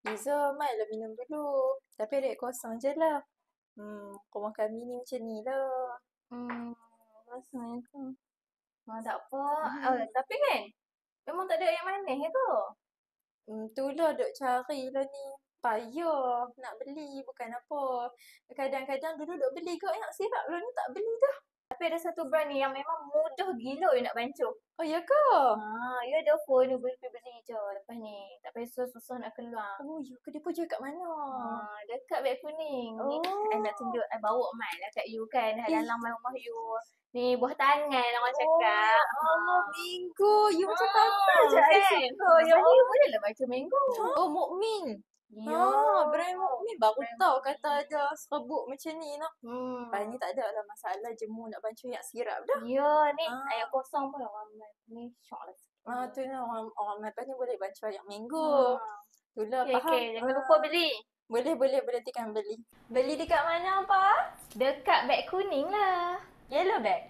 Liza, mainlah minum dulu. Tapi adik kosong je lah. Rumah kami ni macam ni lah. Hmm, rasanya tu. Tak apa. Tapi kan, memang tak ada yang manis ke? Itulah duk cari lah ni. Payah nak beli, bukan apa. Kadang-kadang dulu duk beli kot yang sirap lah ni tak beli dah. Tapi ada satu brand ni yang memang mudah gila you nak bancuh. Oh ya ke? You ada phone, you boleh pergi beli je lepas ni. Tak payah susah nak keluar. Oh ya ke? Dia jual kat mana? Dekat beg kuning. Ni Oh. I nak tunjuk, I bawa mai lah kat you kan. Dalam mai rumah you. Ni buah tangan lah orang Oh cakap. ya Allah, Mango. You macam kakak je. I Kan? suka. Ya Jadi you Allah. boleh lah baca mango. Oh, Mukmin. Ya. Brand Mukmin. Baru Brand tahu Mukmin. kata ada serbuk macam ni nak. Lepas ni tak ada lah masalah jemur nak bancuh yang sirap dah. Ya, ni ayat kosong pun orang mai. Ni syok lah. Tu lah orang lepas ni boleh bancuh yang mango. Itulah Okay, faham. jangan lupa beli. Boleh nanti kan beli. Beli dekat mana apa? Dekat beg kuning lah. Yellow bag.